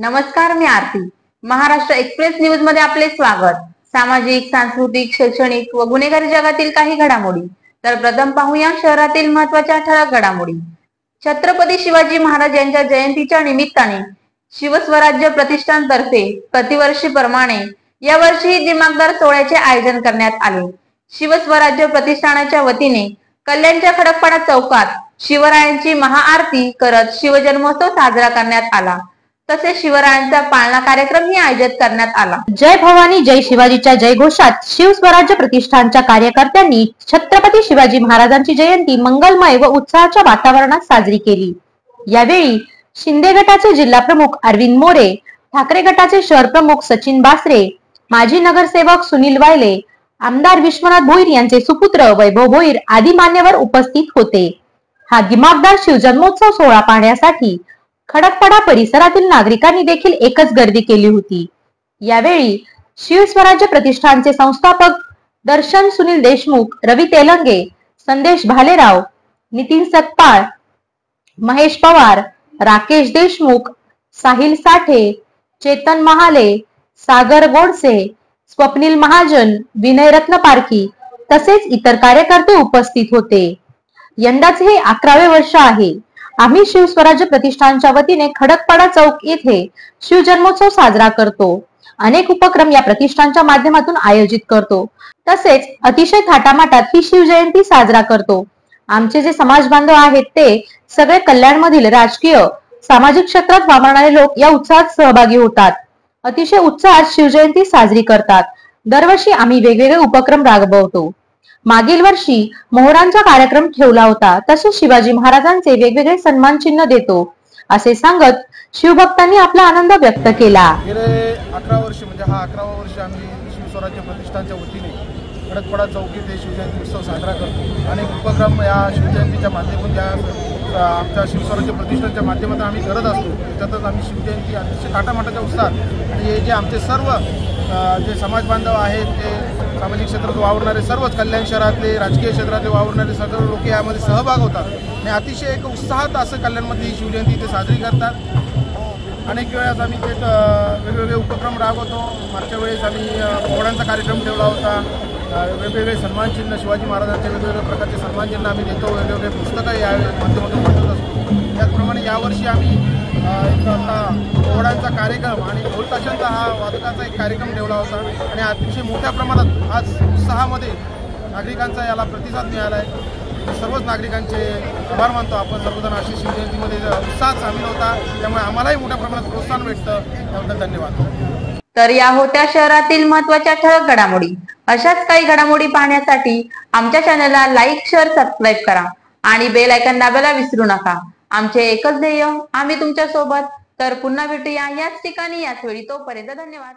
नमस्कार, मी आरती. Maharashtra express news मध्ये आपले स्वागत. सामाजिक, सांस्कृतिक, शैक्षणिक व गुन्हेगारी जगातील काही घडामोडी. तर प्रथम पाहूया शहरातील महत्त्वाच्या ठळक घडामोडी. छत्रपती शिवाजी महाराज यांच्या जयंतीच्या निमित्ताने शिवस्वराज्य प्रतिष्ठान तर्फे प्रतिवर्षीप्रमाणे यावर्षी दिमागदार सोहळ्याचे आयोजन करण्यात आले. शिवस्वराज्य प्रतिष्ठानाच्या वतीने कल्याणच्या खडकपाडा चौकात शिवरायांची महाआरती करत शिवजन्मोत्सव साजरा करण्यात आला. तसेच शिवरायांचा पाळणा कार्यक्रमही आयोजित करण्यात आला. जय भवानी जय शिवाजीच्या जयघोषात शिवस्वराज्य प्रतिष्ठानच्या कार्यकर्त्यांनी छत्रपती शिवाजी महाराजांची जयंती मंगलमय व उत्साहाच्या वातावरणात साजरी केली. यावेळी शिंदे गटाचे जिल्हा प्रमुख अरविंद मोरे, ठाकरे गटाचे शहर प्रमुख सचिन बासरे, माजी नगरसेवक सुनील वायले, आमदार विश्वनाथ भोईर यांचे सुपुत्र वैभव भोईर आदी मान्यवर उपस्थित होते. हा दिमागदार शिवजन्मोत्सव सोहळा पाहण्यासाठी खडकपाडा परिसरातील नागरिकांनी देखील एकच गर्दी केली होती. यावेळी शिवस्वराज्य प्रतिष्ठानचे संस्थापक दर्शन सुनील देशमुख, रवी तेलंगे, संदेश भालेराव, नितीन सकपाळ, महेश पवार, राकेश देशमुख, साहिल साठे, चेतन महाले, सागर गोडसे, स्वप्नील महाजन, विनय रत्नपारखी तसेच इतर कार्यकर्ते उपस्थित होते. यंदाचे हे 11वे वर्ष आहे. आम्ही शिवस्वराज्य प्रतिष्ठानच्या वतीने खडकपाडा चौक येथे शिवजन्मोत्सव साजरा करतो. अनेक उपक्रम या प्रतिष्ठानच्या माध्यमातून आयोजित करतो. तसेच अतिशय थाटामाटात ही शिवजयंती साजरा करतो. आमचे जे समाज बांधव आहेत ते सगळे कल्याणमधील राजकीय, सामाजिक क्षेत्रात वावरणारे लोक या उत्सवात सहभागी होतात. अतिशय उत्साहात शिवजयंती साजरी करतात. दरवर्षी आम्ही वेगवेगळे उपक्रम राबवतो. मागील वर्षी मोहरांचा कार्यक्रम ठेवला होता. तसेच शिवाजी महाराजांचे वेगवेगळे सन्मान चिन्ह देतो असे सांगत शिवभक्तांनी आपला आनंद व्यक्त केला. गेले 11 वर्ष म्हणजे हा 11वा वर्ष आम्ही शिवस्वराज्य प्रतिष्ठानच्या वतीने खडकपाडा चौक येथे शिवजयंती उत्सव साजरा करतो. अनेक उपक्रम या शिवजयंतीच्या माध्यमातून आमच्या शिवस्वराज्य प्रतिष्ठानच्या माध्यमातून आम्ही करत असतो. त्याच्यातच आम्ही शिवजयंती अतिशय थाटामाटाच्या उत्साहात आणि हे जे आमचे सर्व जे समाज बांधव आहेत ते सामाजिक क्षेत्रात वावरणारे सर्वच कल्याण शहरातले, राजकीय क्षेत्रातले वावरणारे सगळे लोक यामध्ये सहभाग होतात आणि अतिशय एक उत्साहात असं कल्याणमध्ये ही शिवजयंती ते साजरी करतात. अनेक वेळेस आम्ही ते वेगवेगळे उपक्रम राबवतो. मागच्या वेळेस आम्ही मोहरांचा कार्यक्रम ठेवला होता. वेगवेगळे सन्मान चिन्ह, शिवाजी महाराजांचे वेगवेगळ्या प्रकारचे सन्मान चिन्ह आम्ही देतो. वेगवेगळे पुस्तकं या माध्यमातून वाटत असतो. त्याचप्रमाणे यावर्षी आम्ही मोहरांचा कार्यक्रम आणि ढोल ताशांचा हा वादकाचा एक कार्यक्रम ठेवला होता आणि अतिशय मोठ्या प्रमाणात आज उत्साहामध्ये नागरिकांचा याला प्रतिसाद मिळाला आहे. सर्वच नागरिकांचे आभार मानतो. आपण सर्वजण अशी शिवजयंतीमध्ये उत्साहात सामील होता, त्यामुळे आम्हालाही मोठ्या प्रमाणात प्रोत्साहन भेटतं. त्याबद्दल धन्यवाद. तर या होत्या शहरातील महत्त्वाच्या ठळक घडामोडी. अशाच काही घडामोडी पाहण्यासाठी आमच्या चॅनलला लाईक, शेअर, सबस्क्राईब करा आणि बेल आयकॉन दाबायला विसरू नका. आमचे एकच ध्येय, आम्ही तुमच्या सोबत. तर पुन्हा भेटूया याच ठिकाणी याच वेळी. तोपर्यंत धन्यवाद.